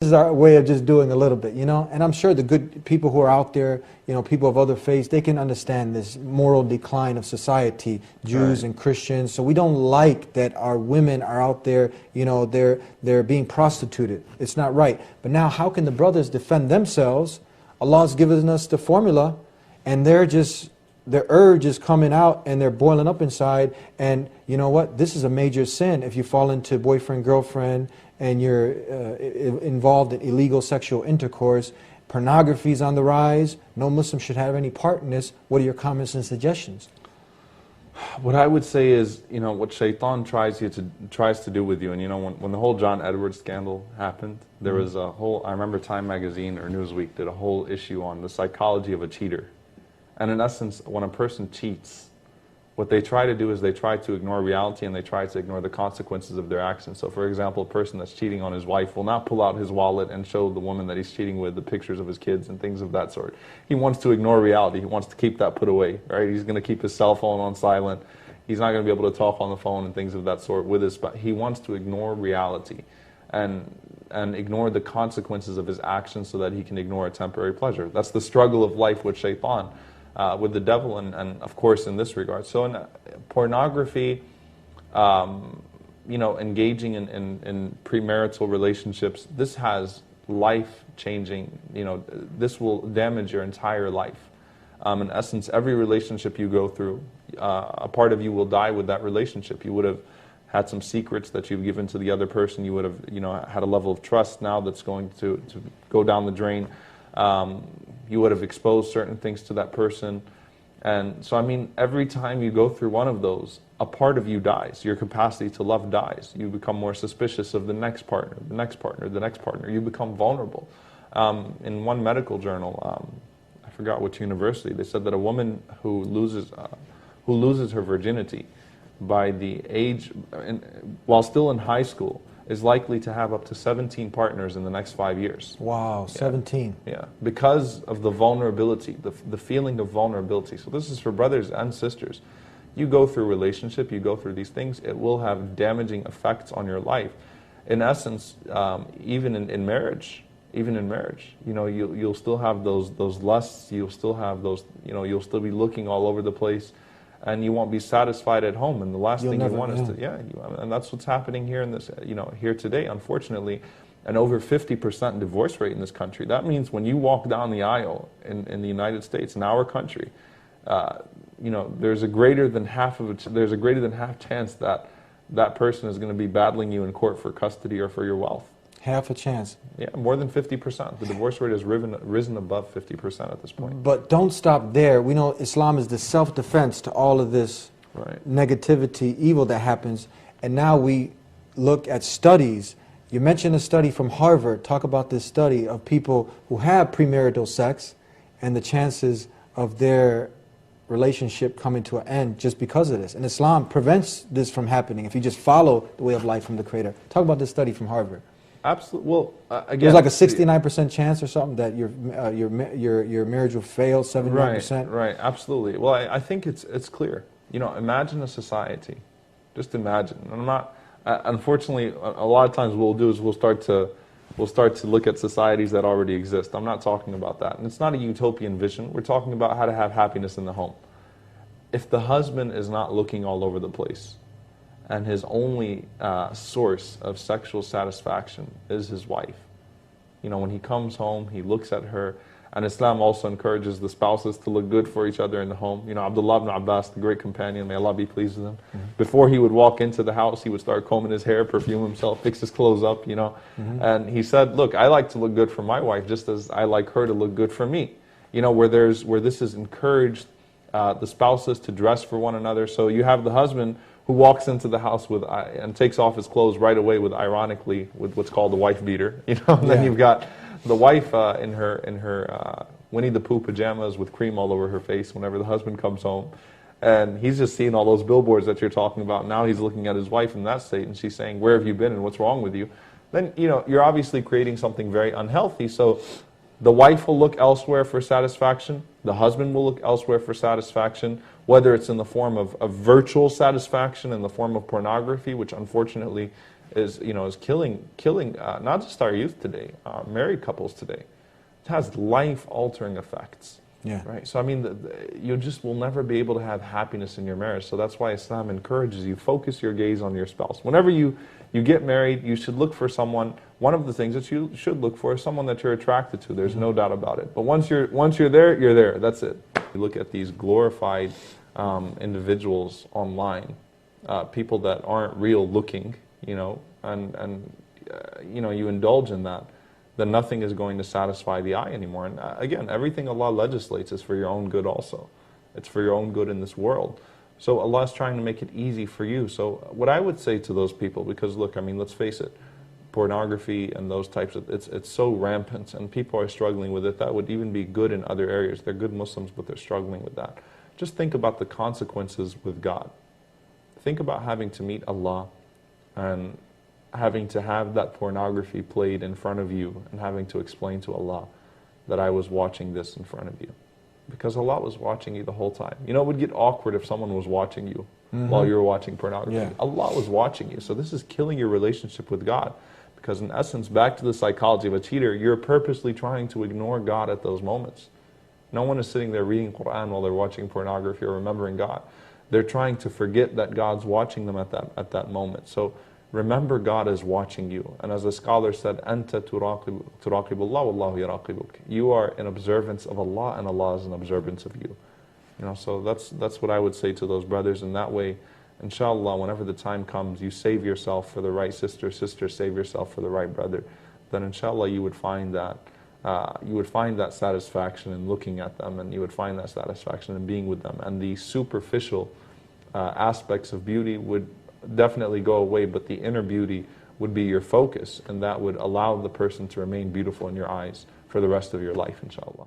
is our way of just doing a little bit, you know? And I'm sure the good people who are out there, you know, people of other faiths, they can understand this moral decline of society, Jews and Christians. So we don't like that our women are out there, you know, they're being prostituted. It's not right. But now how can the brothers defend themselves? Allah's given us the formula, and their urge is coming out and they're boiling up inside. And you know what? This is a major sin if you fall into boyfriend, girlfriend, and you're involved in illegal sexual intercourse. Pornography is on the rise. No Muslim should have any part in this. What are your comments and suggestions? What I would say is, you know, what shaitan tries to do with you, and you know, when the whole John Edwards scandal happened, there was a whole, I remember Time Magazine or Newsweek did a whole issue on the psychology of a cheater. And in essence, when a person cheats, what they try to do is they try to ignore reality and they try to ignore the consequences of their actions. So for example, a person that's cheating on his wife will not pull out his wallet and show the woman that he's cheating with the pictures of his kids and things of that sort. He wants to ignore reality. He wants to keep that put away, right? He's going to keep his cell phone on silent. He's not going to be able to talk on the phone and things of that sort with his, but he wants to ignore reality and ignore the consequences of his actions so that he can ignore a temporary pleasure. That's the struggle of life with shaitan. With the devil, and of course in this regard. So in pornography, you know, engaging in premarital relationships, this has life-changing, you know, this will damage your entire life. In essence, every relationship you go through, a part of you will die with that relationship. You would have had some secrets that you've given to the other person. You would have, you know, had a level of trust now that's going to go down the drain. You would have exposed certain things to that person. And so, I mean, every time you go through one of those, a part of you dies. Your capacity to love dies. You become more suspicious of the next partner, the next partner, the next partner. You become vulnerable. In one medical journal, I forgot which university, they said that a woman who loses her virginity by the age, while still in high school, is likely to have up to 17 partners in the next 5 years. Wow, 17. Yeah, because of the vulnerability, the feeling of vulnerability. So this is for brothers and sisters. You go through relationship, you go through these things, it will have damaging effects on your life. In essence, even in marriage, you know, you'll still have those lusts, you'll still have those, you know, you'll still be looking all over the place. And you won't be satisfied at home, and the last thing you want is to, and that's what's happening here in this, you know, here today, unfortunately, an over 50% divorce rate in this country. That means when you walk down the aisle in the United States, in our country, you know, there's a greater than half chance that that person is going to be battling you in court for custody or for your wealth. Half a chance. Yeah, more than 50%. The divorce rate has risen above 50% at this point. But don't stop there. We know Islam is the self-defense to all of this negativity, evil that happens. And now we look at studies. You mentioned a study from Harvard. Talk about this study of people who have premarital sex and the chances of their relationship coming to an end just because of this. And Islam prevents this from happening if you just follow the way of life from the Creator. Talk about this study from Harvard. Absolutely. Well, again, there's like a 69% chance or something that your marriage will fail. 79%. Right. Absolutely. Well, I think it's clear. You know, imagine a society. Just imagine. And I'm not. Unfortunately, a lot of times what we'll do is we'll start to look at societies that already exist. I'm not talking about that, and it's not a utopian vision. We're talking about how to have happiness in the home. If the husband is not looking all over the place, and his only source of sexual satisfaction is his wife. You know, when he comes home, he looks at her, and Islam also encourages the spouses to look good for each other in the home. You know, Abdullah ibn Abbas, the great companion, may Allah be pleased with him, before he would walk into the house, he would start combing his hair, perfume himself, fix his clothes up, you know. And he said, look, I like to look good for my wife just as I like her to look good for me. You know, where this is encouraged, the spouses to dress for one another. So you have the husband who walks into the house and takes off his clothes right away with what's called the wife beater, you know. And then you've got the wife in her Winnie the Pooh pajamas with cream all over her face whenever the husband comes home, and he's just seeing all those billboards that you're talking about. Now he's looking at his wife in that state, and she's saying, "Where have you been, and what's wrong with you?" Then, you know, you're obviously creating something very unhealthy. So the wife will look elsewhere for satisfaction. The husband will look elsewhere for satisfaction, whether it's in the form of virtual satisfaction, in the form of pornography, which unfortunately is killing not just our youth today, married couples today. It has life-altering effects. Yeah. Right. So I mean, you just will never be able to have happiness in your marriage. So that's why Islam encourages you, focus your gaze on your spouse. Whenever you get married, you should look for someone. One of the things that you should look for is someone that you're attracted to. There's no doubt about it. But once you're there, you're there. That's it. You look at these glorified individuals online, people that aren't real looking, and you indulge in that, then nothing is going to satisfy the eye anymore. And again, everything Allah legislates is for your own good also. It's for your own good in this world. So Allah is trying to make it easy for you. So what I would say to those people, because look, I mean, let's face it, pornography and those types of, it's so rampant and people are struggling with it. That would even be good in other areas. They're good Muslims, but they're struggling with that. Just think about the consequences with God. Think about having to meet Allah and having to have that pornography played in front of you and having to explain to Allah that I was watching this in front of you. Because Allah was watching you the whole time. It would get awkward if someone was watching you while you were watching pornography. Yeah. Allah was watching you. So this is killing your relationship with God. Because in essence, back to the psychology of a cheater, you're purposely trying to ignore God at those moments. No one is sitting there reading Quran while they're watching pornography or remembering God. They're trying to forget that God's watching them at that moment. So remember God is watching you. And as the scholar said, أَنْتَ تُرَاقِبُ اللَّهُ وَاللَّهُ يَرَاقِبُكَ. You are in observance of Allah and Allah is in observance of you. So that's what I would say to those brothers. And that way, inshallah, whenever the time comes, you save yourself for the right sister, save yourself for the right brother, then inshallah you would find that satisfaction in looking at them, and you would find that satisfaction in being with them. And the superficial aspects of beauty would definitely go away, but the inner beauty would be your focus, and that would allow the person to remain beautiful in your eyes for the rest of your life, inshallah.